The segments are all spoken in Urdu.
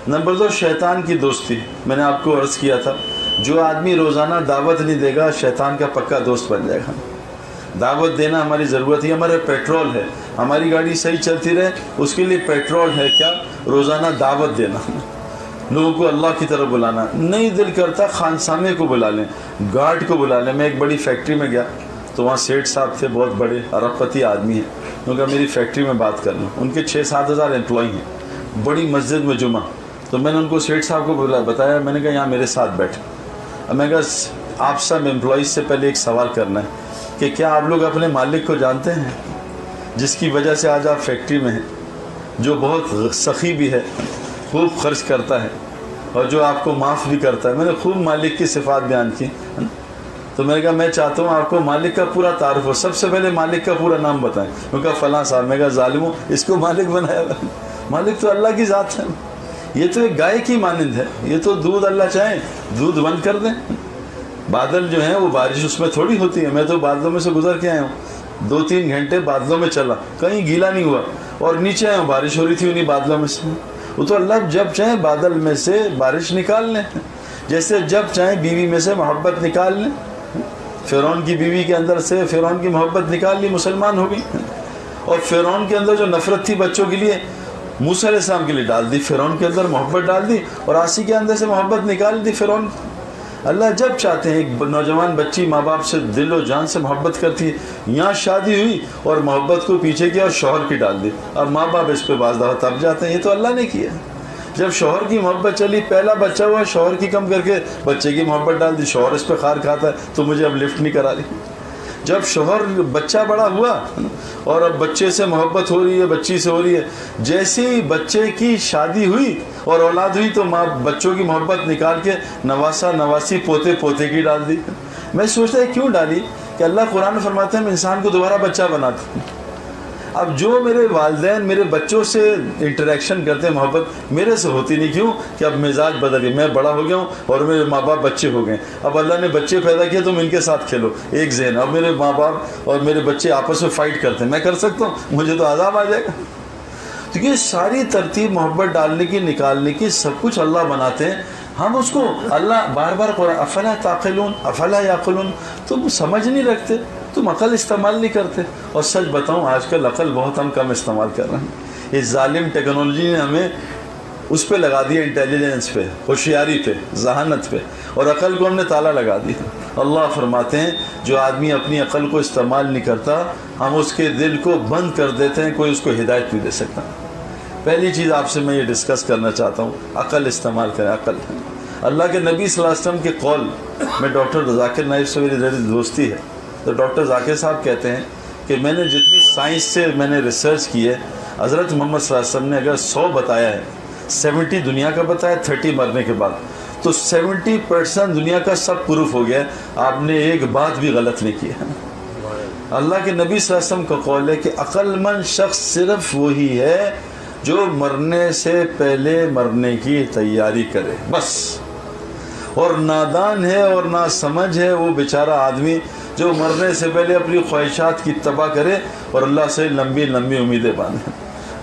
نمبر 2 شیطان کی دوستی. میں نے آپ کو عرض کیا تھا جو آدمی روزانہ دعوت نہیں دے گا شیطان کا پکا دوست بن جائے گا. دعوت دینا ہماری ضرورت ہے, ہمارے پیٹرول ہے. ہماری گاڑی صحیح چلتی رہے اس کے لیے پیٹرول ہے کیا؟ روزانہ دعوت دینا, لوگوں کو اللہ کی طرف بلانا. نہیں دل کرتا خانسامے کو بلا لیں, گارڈ کو بلا لیں. میں ایک بڑی فیکٹری میں گیا تو وہاں سیٹھ صاحب تھے, بہت بڑے ارب پتی آدمی ہیں. انہوں نے کہا میری فیکٹری میں بات کر لوں. ان کے 6-7 ہزار امپلائی ہیں, بڑی مسجد میں جمعہ. تو میں نے ان کو سیٹھ صاحب کو بتایا, میں نے کہا یہاں میرے ساتھ بیٹھے. اب میں کہا آپ سب امپلائیز سے پہلے ایک سوال کرنا ہے کہ کیا آپ لوگ اپنے مالک کو جانتے ہیں جس کی وجہ سے آج آپ فیکٹری میں ہیں, جو بہت سخی بھی ہے, خوب خرچ کرتا ہے اور جو آپ کو معاف بھی کرتا ہے. میں نے خوب مالک کی صفات بیان کی. تو میں نے کہا میں چاہتا ہوں آپ کو مالک کا پورا تعارف ہو, سب سے پہلے مالک کا پورا نام بتائیں. میں کہا فلاں صاحب. میں کہا ظالموں اس کو مالک بنایا, مالک تو اللہ کی ذات ہے. یہ تو ایک گائے کی مانند ہے, یہ تو دودھ اللہ چاہیں دودھ بند کر دیں. بادل جو ہیں وہ بارش اس میں تھوڑی ہوتی ہے. میں تو بادلوں میں سے گزر کے آیا ہوں, 2-3 گھنٹے بادلوں میں چلا, کہیں گیلا نہیں ہوا, اور نیچے آیا ہوں بارش ہو رہی تھی انہیں بادلوں میں سے. وہ تو اللہ جب چاہیں بادل میں سے بارش نکال لیں, جیسے جب چاہیں بیوی میں سے محبت نکال لیں. فرعون کی بیوی کے اندر سے فرعون کی محبت نکال لی, مسلمان ہو گئی. اور فرعون کے اندر جو نفرت تھی بچوں کے لیے موسیٰ علیہ السلام کے لیے ڈال دی, فرعون کے اندر محبت ڈال دی, اور آسی کے اندر سے محبت نکال دی فرعون. اللہ جب چاہتے ہیں, ایک نوجوان بچی ماں باپ سے دل و جان سے محبت کرتی ہے, یہاں شادی ہوئی اور محبت کو پیچھے کیا اور شوہر کی ڈال دی, اب ماں باپ اس پہ باز دفعہ تب جاتے ہیں. یہ تو اللہ نے کیا. جب شوہر کی محبت چلی, پہلا بچہ ہوا, شوہر کی کم کر کے بچے کی محبت ڈال دی, شوہر اس پہ خار کھاتا ہے تو مجھے اب لفٹ نہیں کرا لی. جب شوہر بچہ بڑا ہوا اور اب بچے سے محبت ہو رہی ہے, بچی سے ہو رہی ہے, جیسے ہی بچے کی شادی ہوئی اور اولاد ہوئی تو ماں بچوں کی محبت نکال کے نواسا نواسی پوتے پوتے کی ڈال دی. میں سوچتا ہے کیوں ڈالی کہ اللہ قرآن میں فرماتے ہیں میں انسان کو دوبارہ بچہ بناتا ہوں. اب جو میرے والدین میرے بچوں سے انٹریکشن کرتے ہیں محبت میرے سے ہوتی نہیں, کیوں کہ اب مزاج بدل گیا, میں بڑا ہو گیا ہوں اور میرے ماں باپ بچے ہو گئے. اب اللہ نے بچے پیدا کیے تم ان کے ساتھ کھیلو, ایک ذہن. اب میرے ماں باپ اور میرے بچے آپس میں فائٹ کرتے ہیں, میں کر سکتا ہوں, مجھے تو عذاب آ جائے گا. تو یہ ساری ترتیب محبت ڈالنے کی نکالنے کی سب کچھ اللہ بناتے ہیں. ہم اس کو اللہ بار بار قرآن افلا تعقلون افلا یعقلون, تم سمجھ نہیں رکھتے, تم عقل استعمال نہیں کرتے. اور سچ بتاؤں آج کل عقل بہت ہم کم استعمال کر رہے ہیں. اس ظالم ٹیکنالوجی نے ہمیں اس پہ لگا دیا, انٹیلیجنس پہ, ہوشیاری پہ, ذہانت پہ, اور عقل کو ہم نے تالا لگا دیا. اللہ فرماتے ہیں جو آدمی اپنی عقل کو استعمال نہیں کرتا ہم اس کے دل کو بند کر دیتے ہیں, کوئی اس کو ہدایت نہیں دے سکتا. پہلی چیز آپ سے میں یہ ڈسکس کرنا چاہتا ہوں, عقل استعمال کریں. عقل اللہ کے نبی صلی اللہ علیہ وسلم کے قول میں ڈاکٹر ذاکر نائب سے میری دوستی ہے, تو ڈاکٹر ذاکر صاحب کہتے ہیں کہ میں نے جتنی سائنس سے میں نے ریسرچ کی ہے, حضرت محمد صلی اللہ علیہ وسلم نے اگر 100 بتایا ہے, 70 دنیا کا بتایا, 30 مرنے کے بعد, تو 70% دنیا کا سب پروف ہو گیا. آپ نے ایک بات بھی غلط نہیں کی ہے. اللہ کے نبی صلی اللہ علیہ وسلم کا قول ہے کہ عقل مند شخص صرف وہی ہے جو مرنے سے پہلے مرنے کی تیاری کرے بس. اور نادان ہے اور ناسمجھ ہے وہ بیچارہ آدمی جو مرنے سے پہلے اپنی خواہشات کی تباہ کرے اور اللہ سے لمبی لمبی امیدیں باندھے.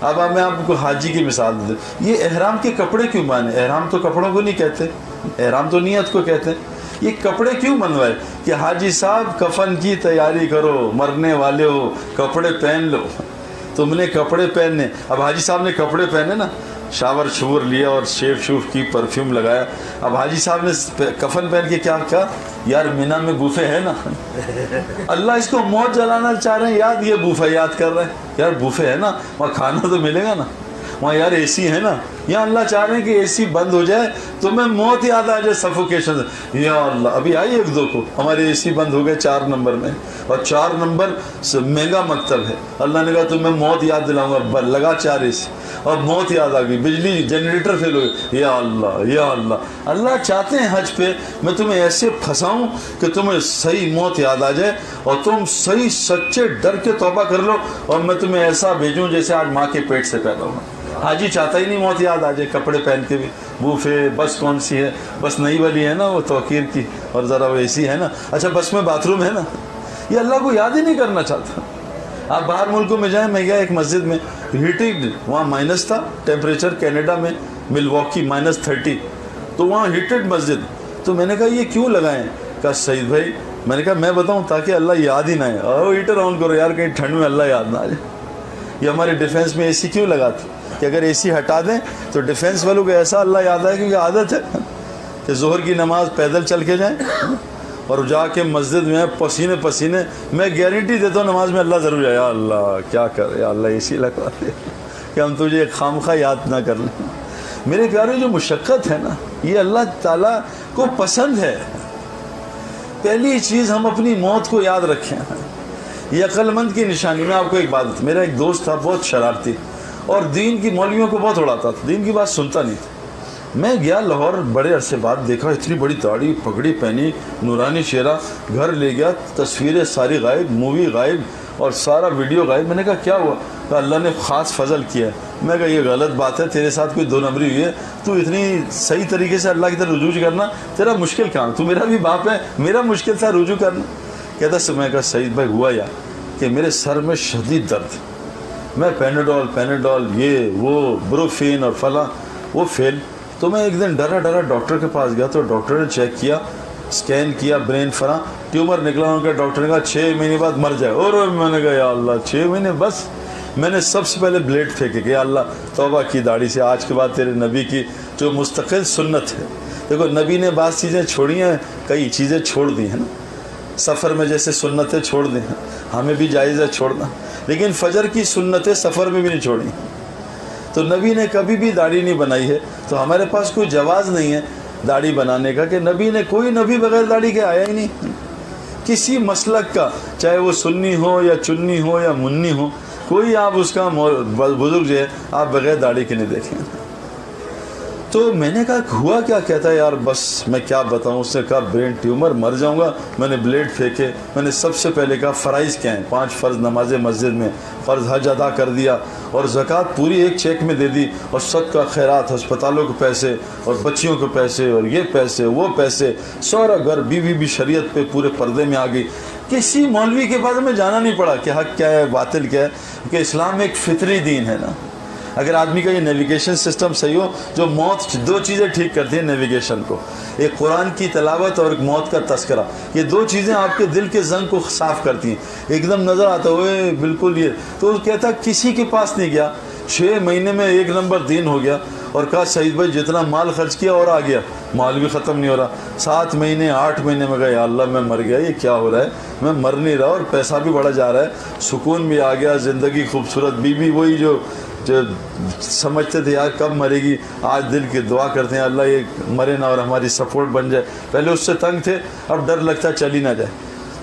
اب میں آپ کو حاجی کی مثال دوں. یہ احرام کے کپڑے کیوں باندھے؟ احرام تو کپڑوں کو نہیں کہتے, احرام تو نیت کو کہتے ہیں. یہ کپڑے کیوں بنوائے کہ حاجی صاحب کفن کی تیاری کرو, مرنے والے ہو, کپڑے پہن لو. تم نے کپڑے پہننے, اب حاجی صاحب نے کپڑے پہنے نا, شاور شور لیا اور شیف شوف کی پرفیوم لگایا. اب حاجی صاحب نے کفن پہن کے کیا کہا, یار مینا میں بوفے ہے نا. اللہ اس کو موت جلانا چاہ رہے ہیں, یاد یہ بوفے یاد کر رہے ہیں, یار بوفے ہے نا وہاں کھانا تو ملے گا نا, وہاں یار اے سی ہے نا. یا اللہ چاہ رہے ہیں کہ اے سی بند ہو جائے تو میں موت یاد آ جائے, سفوکیشن. یا اللہ ابھی آئی 1-2 کو ہمارے اے سی بند ہو گئے 4 نمبر میں, اور 4 نمبر مہنگا مکتب ہے. اللہ نے کہا تمہیں موت یاد دلاؤں گا, لگا 4 اے سی, اور موت یاد آ گئی, بجلی جنریٹر فیل ہو گئی. یا اللہ یا اللہ. اللہ چاہتے ہیں حج پہ میں تمہیں ایسے پھنساؤں کہ تمہیں صحیح موت یاد آ جائے اور تم صحیح سچے ڈر کے توبہ کر لو, اور میں تمہیں ایسا بھیجوں جیسے آج ماں کے پیٹ سے پیدا ہوا. حاجی چاہتا ہی نہیں موت یاد آ جائے, کپڑے پہن کے بھی بوفے. بس کون سی ہے, بس نئی والی ہے نا وہ توقیر کی, اور ذرا وہ اے سی ہے نا, اچھا بس میں باتھ روم ہے نا. یہ اللہ کو یاد ہی نہیں کرنا چاہتا. آپ باہر ملکوں میں جائیں, میں گیا ایک مسجد میں, ہیٹنگ وہاں مائنس تھا ٹیمپریچر, کینیڈا میں ملواکی -30، تو وہاں ہیٹڈ مسجد. تو میں نے کہا یہ کیوں لگائیں؟ کہا سعید بھائی، میں نے کہا میں بتاؤں تاکہ اللہ یاد ہی نہ آئے. اور ہیٹر آن کرو یار، کہیں ٹھنڈ میں اللہ یاد نہ آ جائے. یہ ہمارے ڈیفینس میں اے سی کیوں لگاتے کہ اگر اے سی ہٹا دیں تو ڈیفینس والوں کو ایسا اللہ یاد آئے، کیونکہ عادت ہے کہ ظہر کی نماز پیدل چل کے جائیں اور جا کے مسجد میں پسینے پسینے. میں گارنٹی دیتا ہوں نماز میں اللہ ضرور جائے، یا اللہ کیا کر، یا اللہ اے سی لگوا دے کہ ہم تجھے خامخواہ یاد نہ کر لیں. میرے پیارے، جو مشقت ہے نا، یہ اللہ تعالیٰ کو پسند ہے. پہلی چیز ہم اپنی موت کو یاد رکھیں، یہ عقل مند کی نشانی. میں آپ کو ایک بات، میرا ایک دوست تھا بہت شرارتی اور دین کی مولویوں کو بہت اڑاتا تھا، دین کی بات سنتا نہیں تھا. میں گیا لاہور، بڑے عرصے بعد دیکھا اتنی بڑی داڑھی، پگڑی پہنی، نورانی چہرہ. گھر لے گیا، تصویریں ساری غائب، مووی غائب اور سارا ویڈیو غائب. میں نے کہا کیا ہوا؟ کہا اللہ نے خاص فضل کیا ہے. میں کہا یہ غلط بات ہے، تیرے ساتھ کوئی دو نمبری ہوئی ہے. تو اتنی صحیح طریقے سے اللہ کی طرف رجوع کرنا تیرا مشکل کام. تو میرا بھی باپ ہے، میرا مشکل تھا رجوع کرنا. کہتا میں کہا سعید بھائی ہوا یا کہ میرے سر میں شدید درد، میں پیناڈول یہ وہ بروفین اور فلاں وہ فیل. تو میں ایک دن ڈرا ڈاکٹر کے پاس گیا تو ڈاکٹر نے چیک کیا، اسکین کیا، برین فلاں ٹیومر نکلا. ان کا ڈاکٹر نے کہا 6 مہینے بعد مر جائے. اور میں نے کہا یا اللہ 6 مہینے بس. میں نے سب سے پہلے بلیڈ پھینکے کہ یا اللہ توبہ کی داڑھی سے، آج کے بعد تیرے نبی کی جو مستقل سنت ہے. دیکھو نبی نے بعض چیزیں چھوڑی ہیں، کئی چیزیں چھوڑ دی ہیں نا. سفر میں جیسے سنتیں چھوڑ دی ہیں، ہمیں بھی جائز ہے چھوڑنا، لیکن فجر کی سنتیں سفر میں بھی نہیں چھوڑی. تو نبی نے کبھی بھی داڑھی نہیں بنائی ہے، تو ہمارے پاس کوئی جواز نہیں ہے داڑھی بنانے کا کہ نبی نے، کوئی نبی بغیر داڑھی کے آیا ہی نہیں. کسی مسلک کا، چاہے وہ سنی ہو یا چنی ہو یا منی ہو، کوئی آپ اس کا بزرگ جو ہے آپ بغیر داڑھی کے نہیں دیکھیں. تو میں نے کہا ہوا کیا؟ کہتا ہے یار بس میں کیا بتاؤں. اس نے کہا برین ٹیومر، مر جاؤں گا. میں نے بلیڈ پھینکے. میں نے سب سے پہلے کہا فرائض کیا ہیں؟ 5 فرض نمازیں مسجد میں، فرض حج ادا کر دیا اور زکوٰۃ پوری ایک چیک میں دے دی، اور صدقہ خیرات، ہسپتالوں کے پیسے اور بچیوں کے پیسے اور یہ پیسے وہ پیسے، سارا گھر، بیوی بھی شریعت پہ پورے پردے میں آ گئی. کسی مولوی کے پاس میں جانا نہیں پڑا کہ حق کیا ہے باطل کیا ہے، کہ اسلام ایک فطری دین ہے نا. اگر آدمی کا یہ نیویگیشن سسٹم صحیح ہو، جو موت 2 چیزیں ٹھیک کرتی ہیں نیویگیشن کو، ایک قرآن کی تلاوت اور ایک موت کا تذکرہ. یہ 2 چیزیں آپ کے دل کے زنگ کو صاف کرتی ہیں. ایک دم نظر آتا ہوئے بالکل یہ، تو وہ کہتا کسی کے پاس نہیں گیا. 6 مہینے میں 1 نمبر دین ہو گیا. اور کہا سعید بھائی جتنا مال خرچ کیا اور آ گیا، مال بھی ختم نہیں ہو رہا. 7 مہینے 8 مہینے میں کہا یا اللہ میں مر گیا، یہ کیا ہو رہا ہے، میں مر نہیں رہا اور پیسہ بھی بڑھا جا رہا ہے، سکون بھی آ گیا، زندگی خوبصورت. بیوی وہی جو سمجھتے تھے یار کب مرے گی، آج دل کی دعا کرتے ہیں اللہ یہ مرے نہ اور ہماری سپورٹ بن جائے. پہلے اس سے تنگ تھے، اب ڈر لگتا چل ہی نہ جائے.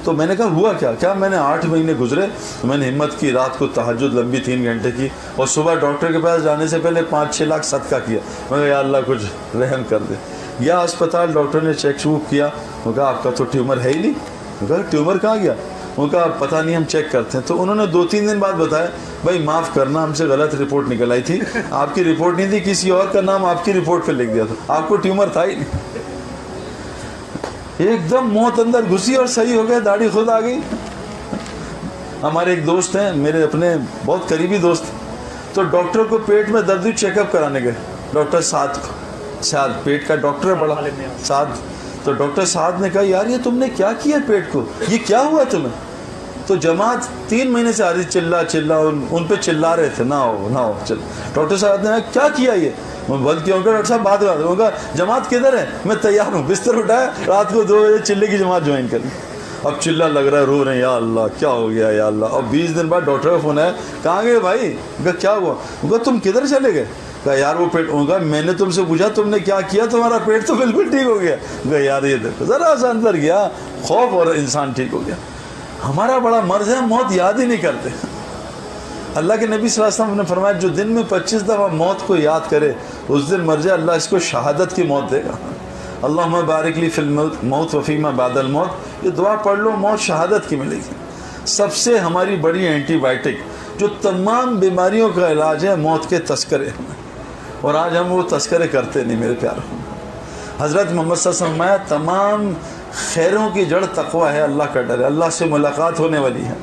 تو میں نے کہا ہوا کیا؟ میں نے 8 مہینے گزرے. میں نے ہمت کی، رات کو تہجد لمبی 3 گھنٹے کی، اور صبح ڈاکٹر کے پاس جانے سے پہلے 5-6 لاکھ صدقہ کیا. میں کہا یا اللہ کچھ رحم کر دے. گیا اسپتال، ڈاکٹر نے چیک کیا. وہ کہا آپ کا تو ٹیومر ہے ہی نہیں. وہ کہا ٹیومر کہاں گیا؟ وہ کہا پتہ نہیں ہم چیک کرتے ہیں. تو انہوں نے 2-3 دن بعد بتایا بھائی معاف کرنا ہم سے غلط رپورٹ نکل آئی تھی، آپ کی رپورٹ نہیں تھی، کسی اور کا نام آپ کی رپورٹ پہ لکھ دیا تھا، آپ کو ٹیومر تھا ہی نہیں. ایک دم موت اندر گھسی اور صحیح ہو گیا، داڑھی خود آ گئی. ہمارے ایک دوست ہیں، میرے اپنے بہت قریبی دوست، تو ڈاکٹر کو پیٹ میں درد چیک اپ کرانے گئے. ڈاکٹر سعد پیٹ کا ڈاکٹر ہے بڑا، سعد. تو ڈاکٹر سعد نے کہا یار یہ تم نے کیا کیا پیٹ کو، یہ کیا ہوا تمہیں؟ تو جماعت 3 مہینے سے آ رہی، چلا ان پہ چلا رہے تھے، نہ ہو چل. ڈاکٹر صاحب نے کیا کیا یہ؟ میں بند کیا. ڈاکٹر صاحب بات کہا جماعت کدھر ہے؟ میں تیار ہوں. بستر اٹھایا، رات کو 2 بجے چلے کی جماعت جوائن کر لی. اب چلا لگ رہا ہے، رو رہے ہیں یا اللہ کیا ہو گیا یا اللہ. اور 20 دن بعد ڈاکٹر کا فون آیا، کہاں گئے بھائی؟ کہا کیا ہوا؟ کہا تم کدھر چلے گئے؟ کہا یار وہ پیٹ. کہا میں نے تم سے پوچھا تم نے کیا کیا، تمہارا پیٹ تو بالکل ٹھیک ہو گیا. کہا یار یہ دیکھو ذرا سا اندر گیا خوف اور انسان ٹھیک ہو گیا. ہمارا بڑا مرض ہے، موت یاد ہی نہیں کرتے. اللہ کے نبی صلی اللہ علیہ وسلم نے فرمایا جو دن میں 25 دفعہ موت کو یاد کرے اس دن مر جائے، اللہ اس کو شہادت کی موت دے گا. اللہم بارک لی فی الموت وفیما بعد الموت. یہ دعا پڑھ لو، موت شہادت کی ملے گی. سب سے ہماری بڑی اینٹی بائیوٹک جو تمام بیماریوں کا علاج ہے، موت کے تذکرے. اور آج ہم وہ تذکرے کرتے نہیں میرے پیاروں. حضرت محمد صلی اللہ علیہ وسلم فرمایا تمام خیروں کی جڑ تقوی ہے، اللہ کا ڈر ہے، اللہ سے ملاقات ہونے والی ہے.